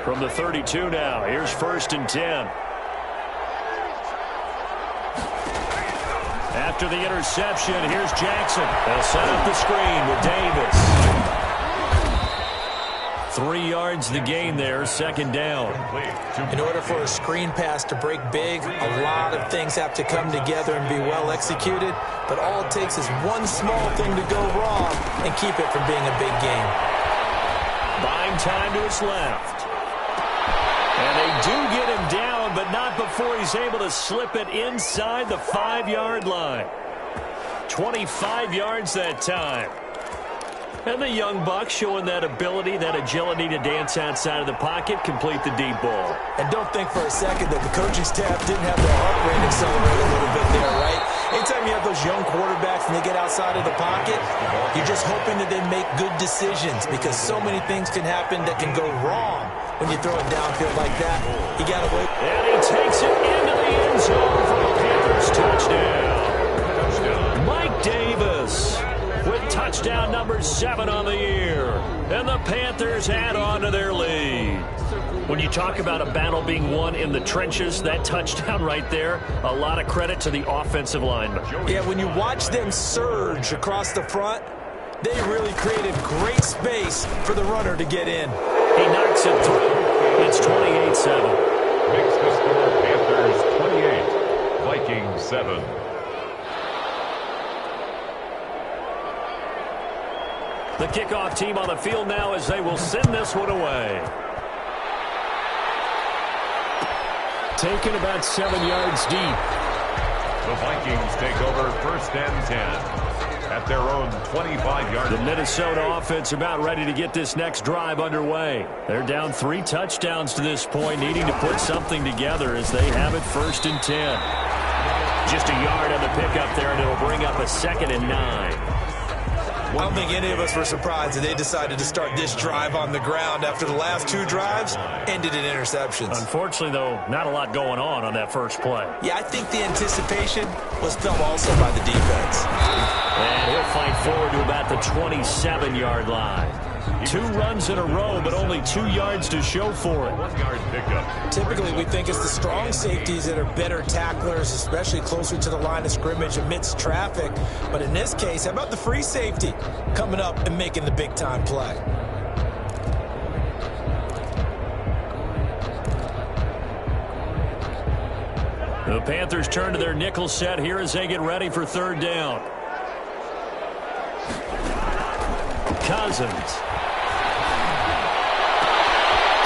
From the 32 now, here's 1st and 10. After the interception, here's Jackson. They'll set up the screen with Davis. 3 yards the gain there, 2nd down. In order for a screen pass to break big, a lot of things have to come together and be well executed. But all it takes is one small thing to go wrong and keep it from being a big game. Buying time to his left. And they do get him down, but not before he's able to slip it inside the 5-yard line. 25 yards that time. And the young buck showing that ability, that agility to dance outside of the pocket, complete the deep ball. And don't think for a second that the coaching staff didn't have their heart rate accelerate a little bit there, right? Anytime you have those young quarterbacks and they get outside of the pocket, you're just hoping that they make good decisions because so many things can happen that can go wrong when you throw it downfield like that. He got away. And he takes it into the end zone for a Panthers touchdown. Mike Davis with touchdown number 7 on the year. And the Panthers add on to their lead. When you talk about a battle being won in the trenches, that touchdown right there, a lot of credit to the offensive linemen. Yeah, when you watch them surge across the front, they really created great space for the runner to get in. He knocks it through. It's 28-7. Makes the score Panthers 28, Vikings 7. The kickoff team on the field now as they will send this one away. Taken about 7 yards deep. The Vikings take over 1st and 10 at their own 25-yard line. The Minnesota offense about ready to get this next drive underway. They're down 3 touchdowns to this point, needing to put something together as they have it 1st and 10. Just a yard on the pickup there, and it'll bring up a 2nd and 9. I don't think any of us were surprised that they decided to start this drive on the ground after the last 2 drives ended in interceptions. Unfortunately, though, not a lot going on that first play. Yeah, I think the anticipation was felt also by the defense. And he'll fight forward to about the 27-yard line. 2 runs in a row, but only 2 yards to show for it. 1-yard pickup. Typically, we think it's the strong safeties that are better tacklers, especially closer to the line of scrimmage amidst traffic. But in this case, how about the free safety coming up and making the big-time play? The Panthers turn to their nickel set here as they get ready for 3rd down. Cousins.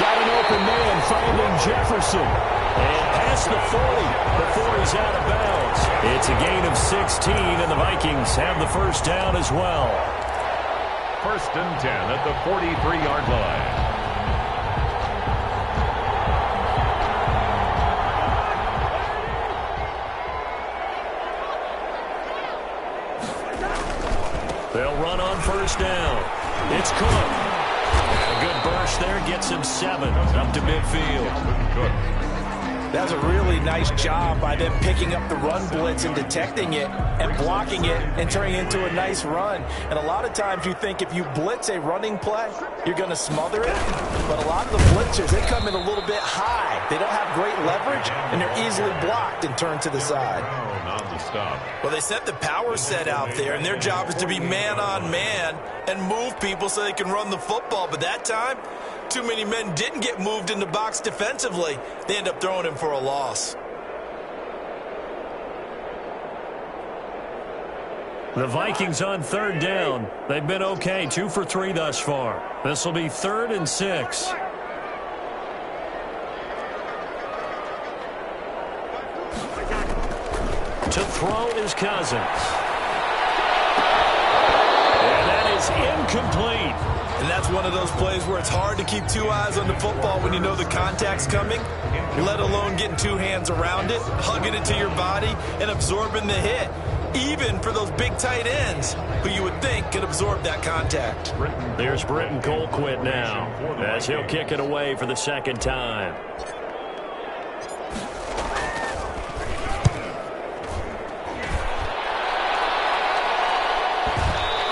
Got an open man finding Jefferson. And past the 40 before he's out of bounds. It's a gain of 16, and the Vikings have the 1st down as well. 1st and 10 at the 43-yard line. They'll run on 1st down. It's Cook. A good burst there gets him 7 up to midfield. Cook. That was a really nice job by them picking up the run blitz and detecting it and blocking it and turning it into a nice run. And a lot of times you think if you blitz a running play, you're going to smother it. But a lot of the blitzers, they come in a little bit high. They don't have great leverage, and they're easily blocked and turned to the side. On the stop. Well, they set the power set out there, and their job is to be man-on-man and move people so they can run the football. But that time, too many men didn't get moved in the box defensively. They end up throwing him for a loss. The Vikings on 3rd down. They've been okay, 2 for 3 thus far. This will be 3rd and 6. To throw is Cousins. And that is incomplete. And that's one of those plays where it's hard to keep 2 eyes on the football when you know the contact's coming, let alone getting 2 hands around it, hugging it to your body, and absorbing the hit. Even for those big tight ends who you would think could absorb that contact. There's Britton Colquitt now as he'll kick it away for the 2nd time.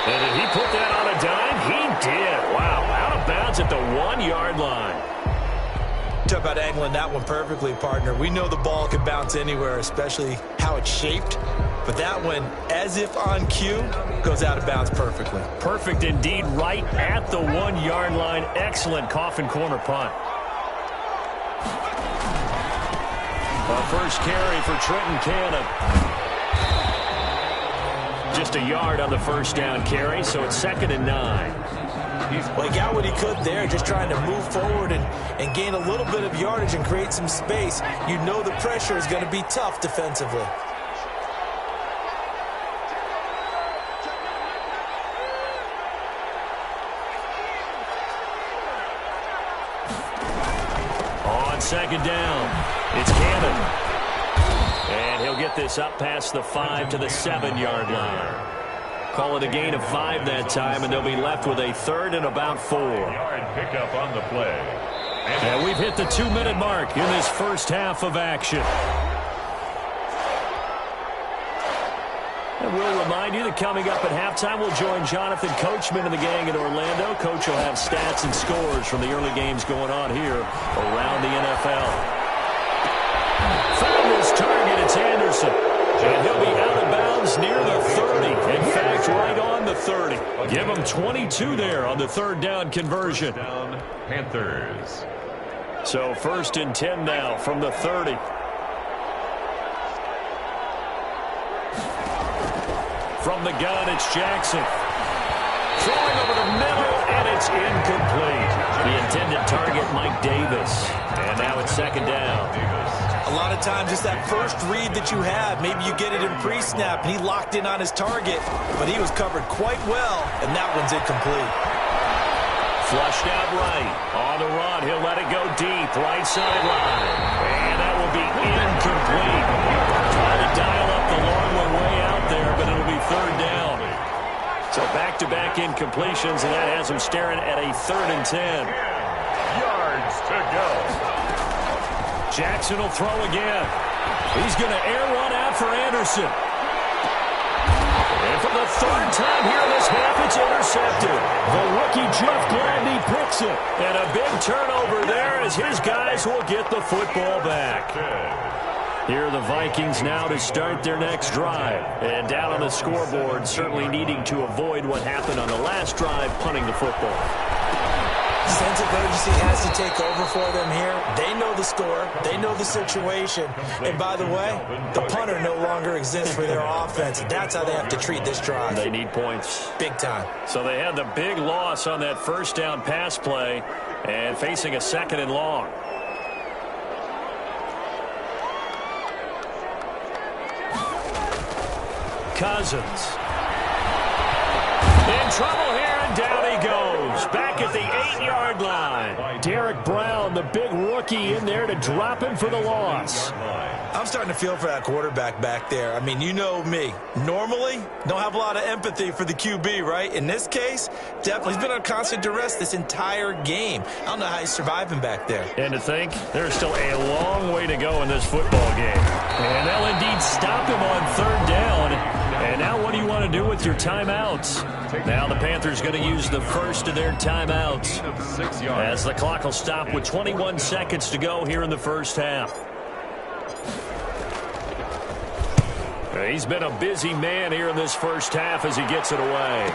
And did he put that on a dime? He did. Wow, out of bounds at the 1-yard line. talk about angling that one perfectly, partner. We know the ball can bounce anywhere, especially how it's shaped. But that one, as if on cue, goes out of bounds perfectly. Perfect indeed, right at the 1-yard line. Excellent coffin corner punt. Our first carry for Trenton Cannon. Just a yard on the first down carry, so it's 2nd and 9. Well, he got what he could there, just trying to move forward and gain a little bit of yardage and create some space. You know the pressure is going to be tough defensively. On 2nd down, it's Cannon. And he'll get this up past the 5 to the 7-yard line. Call it a gain of 5 that time, and they'll be left with a 3rd and about 4. Yard pickup on the play. And we've hit the 2-minute mark in this first half of action. And we'll remind you that coming up at halftime, we'll join Jonathan Coachman and the gang in Orlando. Coach will have stats and scores from the early games going on here around the NFL. Found his target, it's Anderson. And he'll be out of bounds near the 30. In fact, right on the 30. Give him 22 there on the 3rd down conversion. Down Panthers. So 1st and 10 now from the 30. From the gun, it's Jackson. Throwing over the middle, and it's incomplete. The intended target, Mike Davis. And now it's 2nd down. A lot of times, it's that first read that you have. Maybe you get it in pre-snap, and he locked in on his target, but he was covered quite well, and that one's incomplete. Flushed out right. On the run, he'll let it go deep. Right sideline. And that will be incomplete. Trying to dial up the long one way out there, but it'll be 3rd down. So back-to-back incompletions, and that has him staring at a 3rd and 10. Yards to go. Jackson will throw again. He's going to air one out for Anderson. And for the 3rd time here in this half, it's intercepted. The rookie Jeff Gladney picks it. And a big turnover there as his guys will get the football back. Here are the Vikings now to start their next drive. And down on the scoreboard, certainly needing to avoid what happened on the last drive, punting the football. Sense of urgency has to take over for them here. They know the score. They know the situation. And by the way, the punter no longer exists for their offense. That's how they have to treat this drive. They need points. Big time. So they had the big loss on that 1st down pass play and facing a 2nd and long. Cousins. In trouble here, and down he goes. Back at the 8-yard line. Derek Brown, the big rookie, in there to drop him for the loss. I'm starting to feel for that quarterback back there. I mean, you know me. Normally, don't have a lot of empathy for the QB, right? In this case, definitely. He's been on constant duress this entire game. I don't know how he's surviving back there. And to think, there's still a long way to go in this football game. And they'll indeed stop him on 3rd down. And now what do you want to do with your timeouts? Now the Panthers going to use the first of their timeouts as the clock will stop with 21 seconds to go here in the first half. He's been a busy man here in this first half as he gets it away.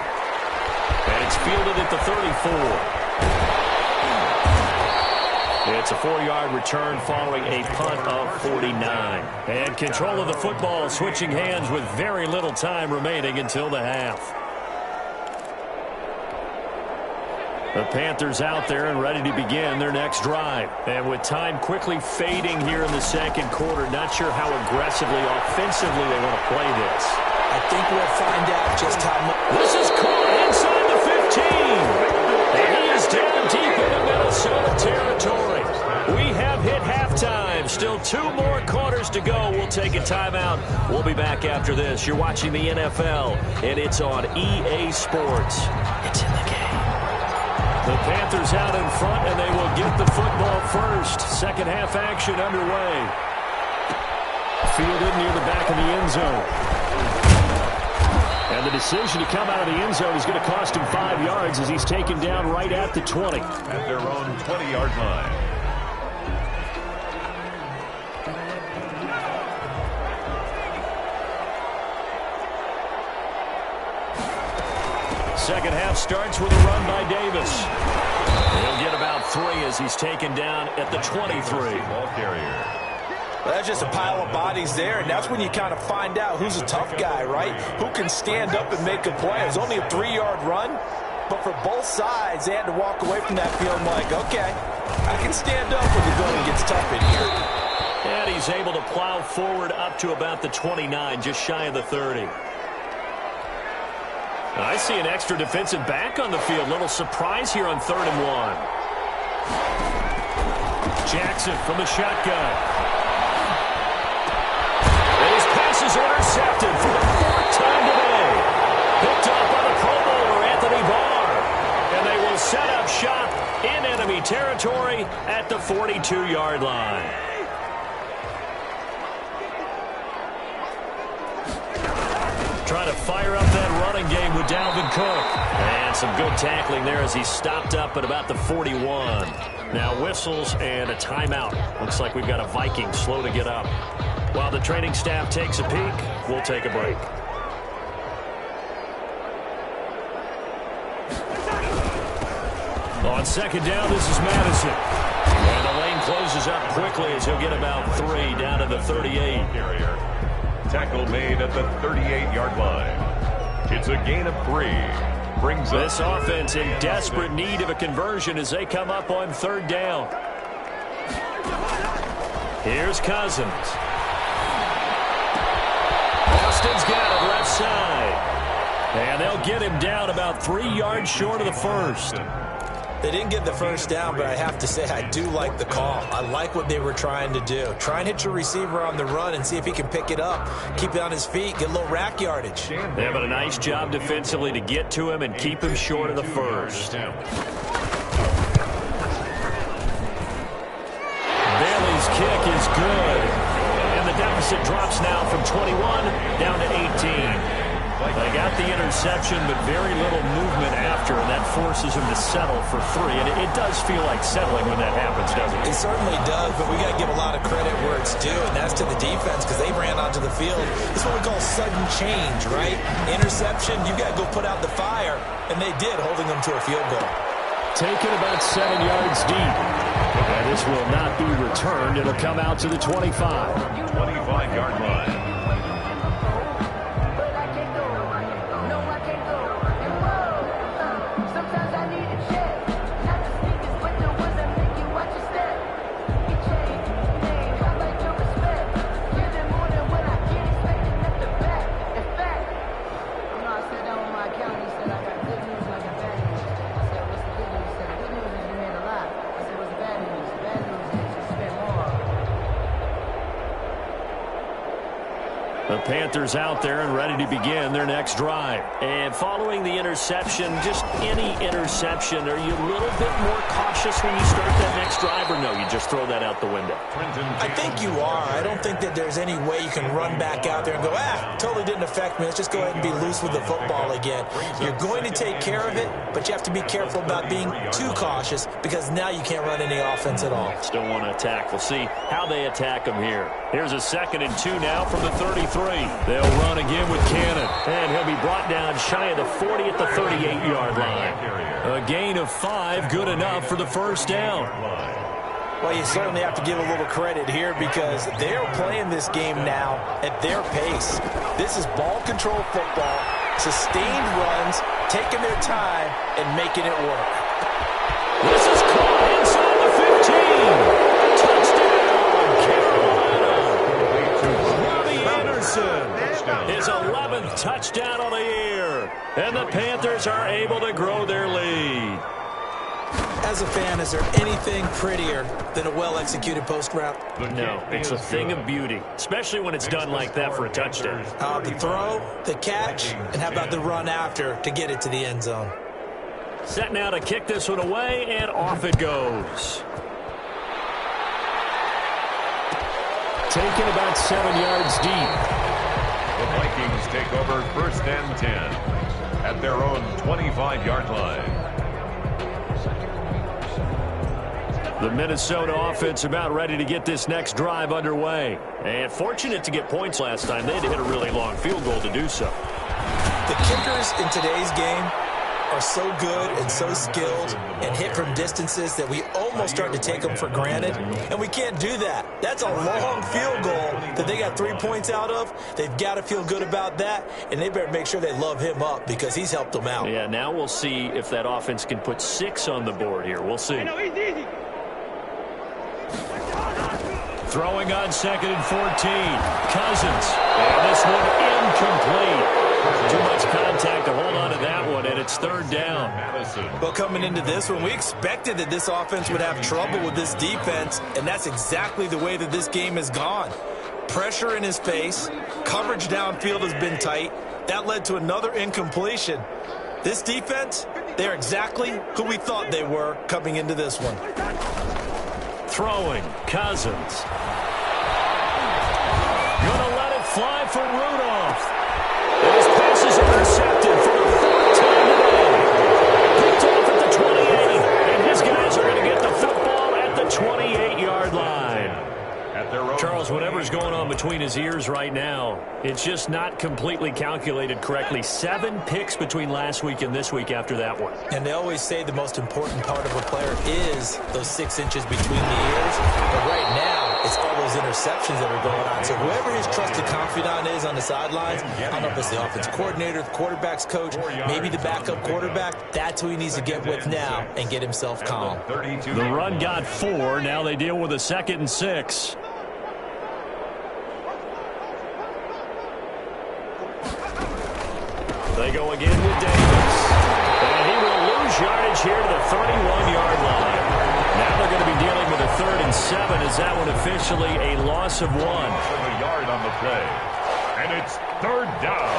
And it's fielded at the 34. It's a 4-yard return following a punt of 49. And control of the football switching hands with very little time remaining until the half. The Panthers out there and ready to begin their next drive. And with time quickly fading here in the 2nd quarter, not sure how aggressively, offensively they want to play this. I think we'll find out just how much. This is caught inside the 15. And he is down deep into Minnesota territory. We have hit halftime. Still 2 more quarters to go. We'll take a timeout. We'll be back after this. You're watching the NFL, and it's on EA Sports. It's in the game. The Panthers out in front, and they will get the football first. Second half action underway. Fielded near the back of the end zone. And the decision to come out of the end zone is going to cost him 5 yards as he's taken down right at the 20. At their own 20-yard line. second half starts with a run by Davis. He'll get about 3 as he's taken down at the 23. Ball carrier. Well, that's just a pile of bodies there, and that's when you kind of find out who's a tough guy, right? Who can stand up and make a play. It was only a 3-yard run, but for both sides, they had to walk away from that field like, okay, I can stand up when the going gets tough in here. And he's able to plow forward up to about the 29, just shy of the 30. I see an extra defensive back on the field. Little surprise here on 3rd and 1. Jackson from the shotgun. And his pass is intercepted for the 4th time today. Picked up by the Pro Bowler, Anthony Barr. And they will set up shop in enemy territory at the 42-yard line. Trying to fire up that running game with Dalvin Cook. And some good tackling there as he stopped up at about the 41. Now whistles and a timeout. Looks like we've got a Vikings slow to get up. While the training staff takes a peek, we'll take a break. On second down, this is Madison. And the lane closes up quickly as he'll get about 3 down to the 38. Tackle made at the 38-yard line. It's a gain of 3. Brings this offense in desperate need of a conversion as they come up on 3rd down. Here's Cousins. Austin's got it left side. And they'll get him down about 3 yards short of the first. They didn't get the first down, but I have to say I do like the call. I like what they were trying to do. Try and hit your receiver on the run and see if he can pick it up. Keep it on his feet, get a little rack yardage. They're having a nice job defensively to get to him and keep him short of the first. Bailey's kick is good. And the deficit drops now from 21 down to 18. They got the interception, but very little movement after, and that forces him to settle for 3. And it does feel like settling when that happens, doesn't it? It certainly does, but we got to give a lot of credit where it's due, and that's to the defense because they ran onto the field. It's what we call sudden change, right? Interception, you got to go put out the fire, and they did, holding them to a field goal. Taken about 7 yards deep. And this will not be returned. It'll come out to the 25. 25-yard line. The Panthers out there and ready to begin their next drive. And following the interception, just any interception, are you a little bit more cautious when you start that next drive, or no, you just throw that out the window? I think you are. I don't think that there's any way you can run back out there and go, totally didn't affect me. Let's just go ahead and be loose with the football again. You're going to take care of it, but you have to be careful about being too cautious because now you can't run any offense at all. Still want to attack. We'll see how they attack them here. Here's a 2nd and 2 now from the 33. They'll run again with Cannon, and he'll be brought down shy of the 40 at the 38-yard line. A gain of 5, good enough for the first down. Well, you certainly have to give a little credit here because they're playing this game now at their pace. This is ball control football, sustained runs, taking their time, and making it work. This is caught inside the 15. His 11th touchdown of the year. And the Panthers are able to grow their lead. As a fan, is there anything prettier than a well-executed post route? No, it's a thing of beauty, especially when it's done like that for a touchdown. The throw, the catch, and how about the run after to get it to the end zone? Set now to kick this one away, and off it goes. Taken about 7 yards deep. The Vikings take over 1st and 10 at their own 25-yard line. The Minnesota offense about ready to get this next drive underway. And fortunate to get points last time. They had to hit a really long field goal to do so. The kickers in today's game are so good and so skilled and hit from distances that we almost start to take them for granted, and we can't do that. That's a long field goal that they got 3 points out of. They've got to feel good about that, and they better make sure they love him up because he's helped them out. Yeah, now we'll see if that offense can put 6 on the board here. We'll see. Throwing on 2nd and 14. Cousins. And this one incomplete. Too much contact to hold on to that one, and it's 3rd down. Well, coming into this one, we expected that this offense would have trouble with this defense, and that's exactly the way that this game has gone. Pressure in his face. Coverage downfield has been tight. That led to another incompletion. This defense, they're exactly who we thought they were coming into this one. Throwing, Cousins. Gonna let it fly for Rudolph. And his pass is intercepted for the 4th time today. Picked off at the 28. And his guys are going to get the football at the 28-yard line. Charles, whatever's going on between his ears right now, it's just not completely calculated correctly. 7 picks between last week and this week after that one. And they always say the most important part of a player is those 6 inches between the ears. But right now, it's all those interceptions that are going on. So whoever his trusted confidant is on the sidelines, I don't know if it's the offense coordinator, the quarterback's coach, maybe the backup quarterback, that's who he needs to get with now and get himself calm. The run got 4. Now they deal with a 2nd and 6. They go again with Davis. And he will lose yardage here to the 31-yard line. Now they're going to be dealing with a 3rd and 7 as that one officially a loss of 1. A yard on the play. And it's 3rd down.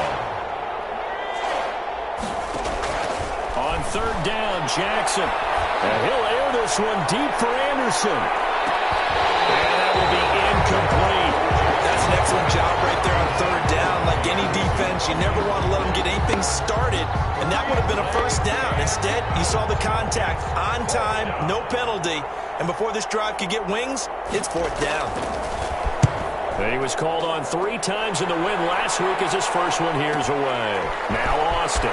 On 3rd down, Jackson. And he'll air this one deep for Anderson. And that will be incomplete. That's an excellent job right there on 3rd down. Like any defense, you never want to let them get anything started, and that would have been a 1st down. Instead, you saw the contact on time, no penalty, and before this drive could get wings, it's 4th down. And he was called on 3 times in the win last week as his first one here's away. Now Austin.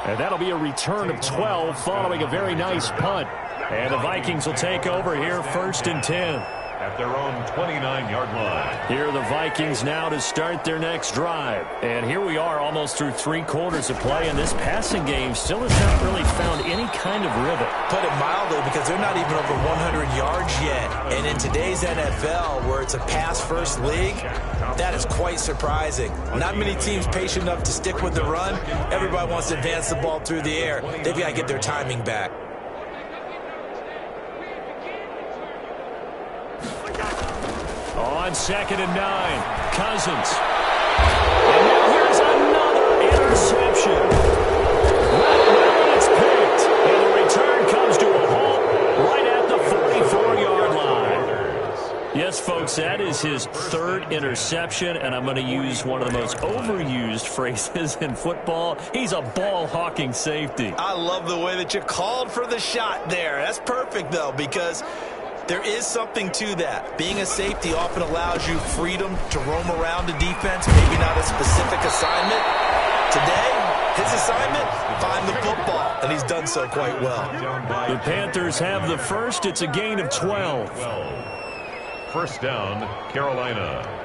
And that'll be a return of 12 following a very nice punt. And the Vikings will take over here 1st and 10. At their own 29-yard line. Here are the Vikings now to start their next drive. And here we are almost through 3 quarters of play, and this passing game still has not really found any kind of rhythm. Put it mildly, because they're not even over 100 yards yet. And in today's NFL, where it's a pass-first league, that is quite surprising. Not many teams patient enough to stick with the run. Everybody wants to advance the ball through the air. They've got to get their timing back. On 2nd and 9, Cousins. And now here's another interception. Well, it's picked. And the return comes to a halt right at the 44-yard line. Yes, folks, that is his 3rd interception, and I'm going to use one of the most overused phrases in football. He's a ball-hawking safety. I love the way that you called for the shot there. That's perfect, though, because there is something to that. Being a safety often allows you freedom to roam around the defense, maybe not a specific assignment. Today, his assignment, find the football, and he's done so quite well. The Panthers have the first. It's a gain of 12. 1st down, Carolina.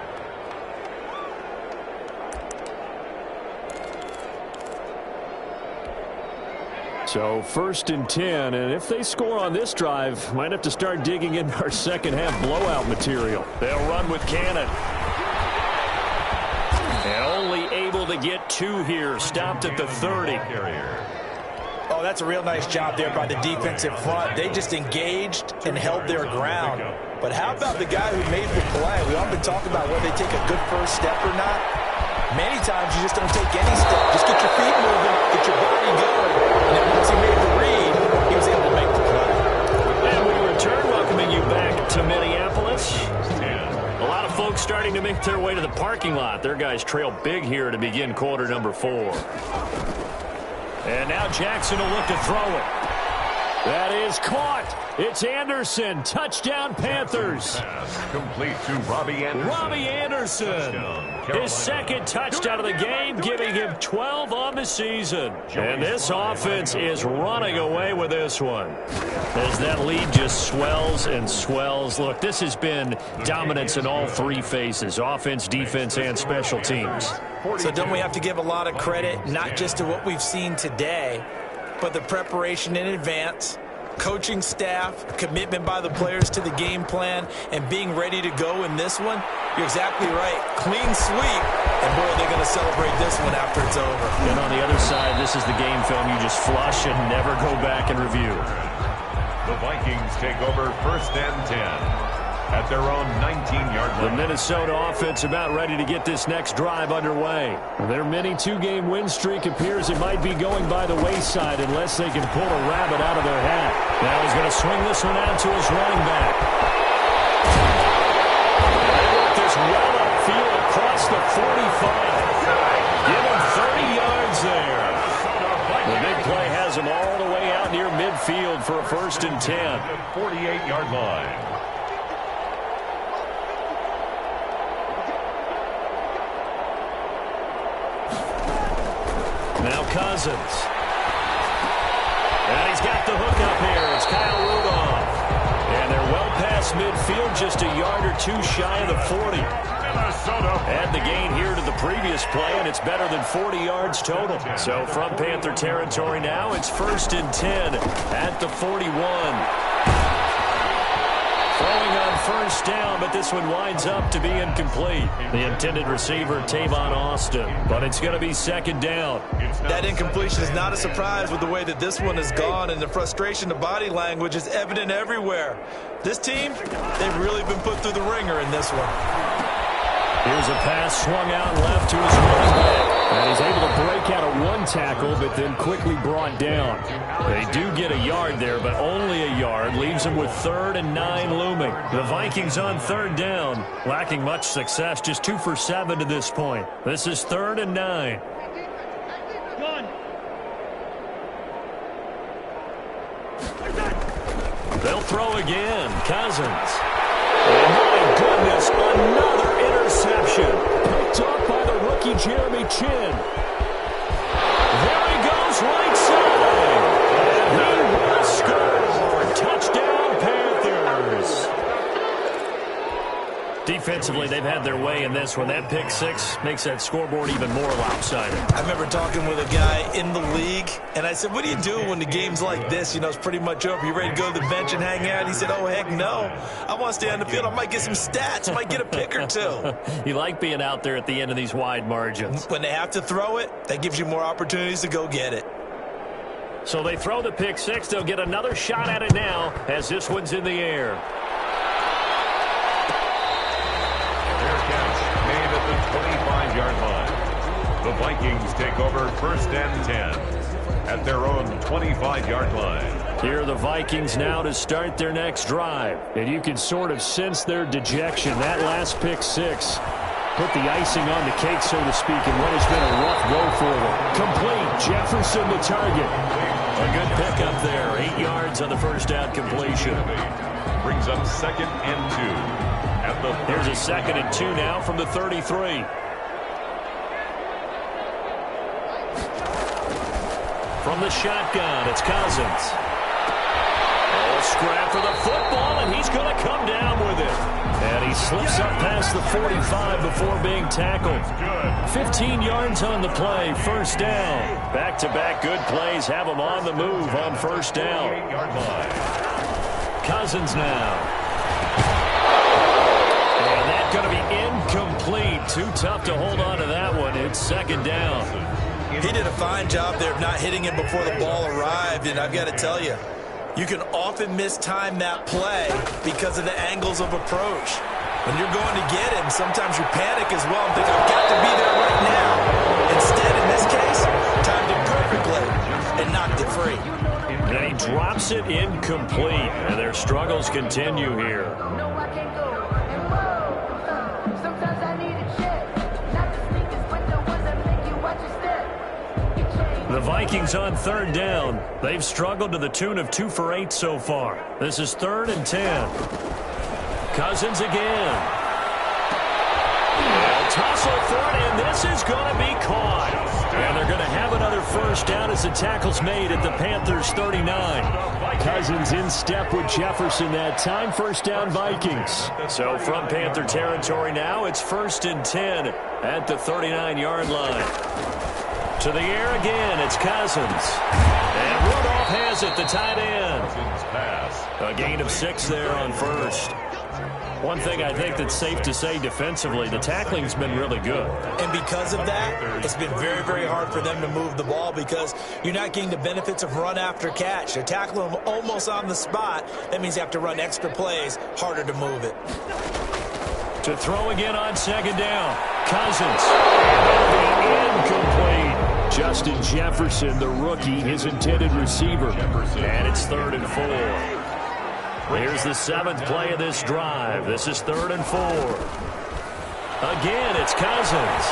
So 1st and 10, and if they score on this drive, might have to start digging into our second half blowout material. They'll run with Cannon. And only able to get 2 here, stopped at the 30. Oh, that's a real nice job there by the defensive front. They just engaged and held their ground. But how about the guy who made the play? We often talk about whether they take a good first step or not. Many times you just don't take any step. Just get your feet moving, get your body going. And then once he made the read, he was able to make the play. And we return, welcoming you back to Minneapolis. A lot of folks starting to make their way to the parking lot. Their guys trail big here to begin quarter number 4. And now Jackson will look to throw it. That is caught. It's Anderson. Touchdown, Panthers. Pass complete to Robbie Anderson. Robbie Anderson. His second touchdown of the game, giving him 12 on the season. And this offense is running away with this one. As that lead just swells and swells. Look, this has been dominance in all three phases, offense, defense, and special teams. So don't we have to give a lot of credit, not just to what we've seen today, but the preparation in advance, coaching staff, commitment by the players to the game plan, and being ready to go in this one? You're exactly right. Clean sweep, and boy, they're going to celebrate this one after it's over. And on the other side, this is the game film you just flush and never go back and review. The Vikings take over 1st and 10. At their own 19-yard line. The Minnesota offense about ready to get this next drive underway. Their mini two-game win streak appears it might be going by the wayside unless they can pull a rabbit out of their hat. Now he's going to swing this one out to his running back. And they work this well upfield across the 45. Give him 30 yards there. The big play has him all the way out near midfield for a 1st and 10. 48-yard line. Now Cousins. And he's got the hook up here. It's Kyle Rudolph. And they're well past midfield, just a yard or two shy of the 40. Add the gain here to the previous play, and it's better than 40 yards total. So from Panther territory now, it's 1st and 10 at the 41. Throwing on 1st down, but this one winds up to be incomplete. The intended receiver, Tavon Austin, but it's going to be 2nd down. That incompletion is not a surprise with the way that this one has gone, and the frustration, the body language is evident everywhere. This team, they've really been put through the ringer in this one. Here's a pass swung out left to his running back. And he's able to break out of one tackle, but then quickly brought down. They do get a yard there, but only a yard. Leaves them with 3rd and 9 looming. The Vikings on 3rd down, lacking much success, just 2 for 7 to this point. This is 3rd and 9. They'll throw again. Cousins. Oh, my goodness, another interception. Picked off by the rookie Jeremy Chin. There he goes, right side. And he will score. Touchdown, Panthers. Defensively, they've had their way in this one. That pick six makes that scoreboard even more lopsided. I remember talking with a guy in the league, and I said, what do you do when the game's like this? You know, it's pretty much over. You ready to go to the bench and hang out? He said, oh, heck no. I want to stay on the field. I might get some stats. I might get a pick or two. You like being out there at the end of these wide margins. When they have to throw it, that gives you more opportunities to go get it. So they throw the pick six. They'll get another shot at it now as this one's in the air. Made at the 25-yard line. The Vikings take over 1st and 10 at their own 25-yard line. Here are the Vikings now to start their next drive. And you can sort of sense their dejection. That last pick six put the icing on the cake, so to speak, in what has been a rough go for them. Complete. Jefferson the target. A good pickup there. 8 yards on the first down completion. Brings up 2nd and 2. Here's a 2nd and 2 now from the 33. From the shotgun, it's Cousins. Oh, scrap for the football, and he's going to come down with it. And he slips up past the 45 before being tackled. 15 yards on the play, 1st down. Back-to-back good plays have him on the move on 1st down. Cousins now. Going to be incomplete. Too tough to hold on to that one. It's 2nd down. He did a fine job there of not hitting him before the ball arrived, and I've got to tell you, you can often mistime that play because of the angles of approach. When you're going to get him, sometimes you panic as well and think, I've got to be there right now. Instead, in this case, timed it perfectly and knocked it free. And he drops it incomplete, and their struggles continue here. The Vikings on third down. They've struggled to the tune of 2 for 8 so far. This is 3rd and 10. Cousins again. A tussle for it, and this is going to be caught. And they're going to have another first down as the tackle's made at the Panthers 39. Cousins in step with Jefferson that time. First down, Vikings. So from Panther territory now, it's 1st and 10 at the 39-yard line. To the air again, it's Cousins. And Rudolph has it, the tight end. A gain of 6 there on first. One thing I think that's safe to say defensively, the tackling's been really good. And because of that, it's been very, very hard for them to move the ball because you're not getting the benefits of run after catch. They're tackling them almost on the spot. That means you have to run extra plays, harder to move it. To throw again on 2nd down. Cousins. Incomplete. Justin Jefferson, the rookie, his intended receiver. And it's 3rd and 4. Here's the 7th play of this drive. This is 3rd and 4. Again, it's Cousins.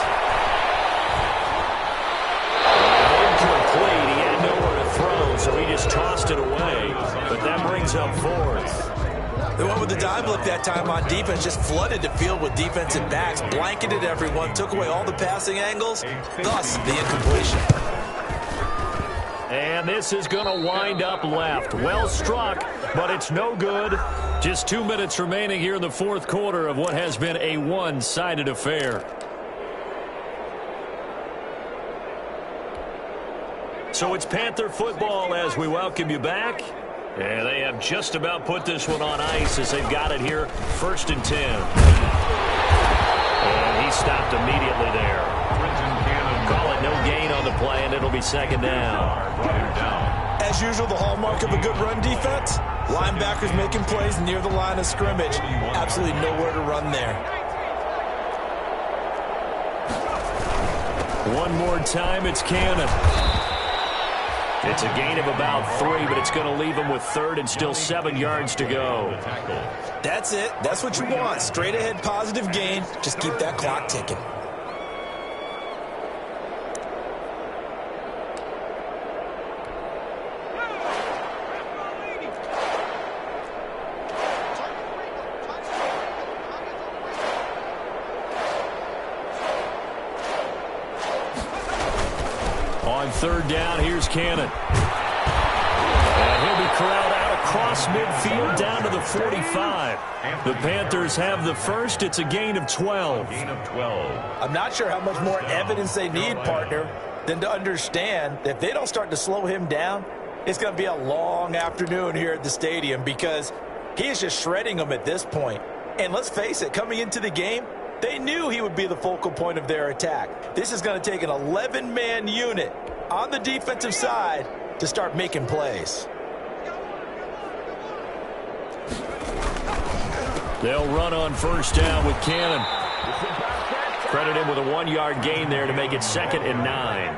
Incomplete. He had nowhere to throw, so he just tossed it away. But that brings up 4th. They went with the dime look that time on defense, just flooded the field with defensive backs, blanketed everyone, took away all the passing angles, thus the incompletion. And this is going to wind up left. Well struck, but it's no good. Just 2 minutes remaining here in the 4th quarter of what has been a one-sided affair. So it's Panther football as we welcome you back. And they have just about put this one on ice as they've got it here. 1st and 10. And he stopped immediately there. Call it no gain on the play, and it'll be 2nd down. As usual, the hallmark of a good run defense, linebackers making plays near the line of scrimmage. Absolutely nowhere to run there. One more time, it's Cannon. It's a gain of about 3, but it's going to leave him with 3rd and still 7 yards to go. That's it. That's what you want. Straight ahead positive gain. Just keep that clock ticking. On 3rd down, here's Cannon. And he'll be corralled out across midfield down to the 45. The Panthers have the first. It's a gain of 12. I'm not sure how much more evidence they need, partner, than to understand that if they don't start to slow him down, it's going to be a long afternoon here at the stadium because he is just shredding them at this point. And let's face it, coming into the game, they knew he would be the focal point of their attack. This is going to take an 11-man unit on the defensive side to start making plays. They'll run on 1st down with Cannon. Credit him with a 1-yard gain there to make it 2nd and 9.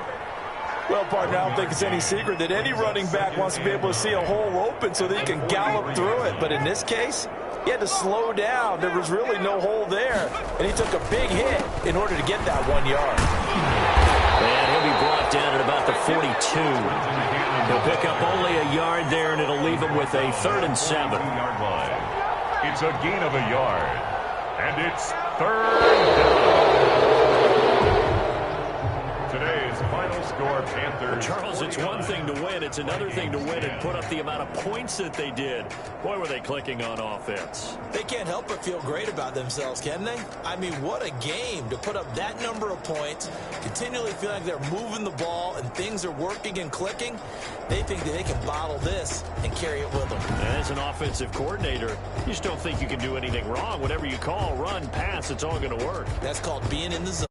Well, partner, I don't think it's any secret that any running back wants to be able to see a hole open so that he can gallop through it. But in this case, he had to slow down. There was really no hole there, and he took a big hit in order to get that 1 yard. And he'll be brought down at about the 42. He'll pick up only a yard there, and it'll leave him with a 3rd and 7. It's a gain of a yard, and it's 3rd down. Today's final score, Panthers. Charles, it's one thing to win. It's another thing to win and put up the amount of points that they did. Boy, were they clicking on offense. They can't help but feel great about themselves, can they? I mean, what a game to put up that number of points, continually feel like they're moving the ball and things are working and clicking. They think that they can bottle this and carry it with them. As an offensive coordinator, you just don't think you can do anything wrong. Whatever you call, run, pass, it's all going to work. That's called being in the zone.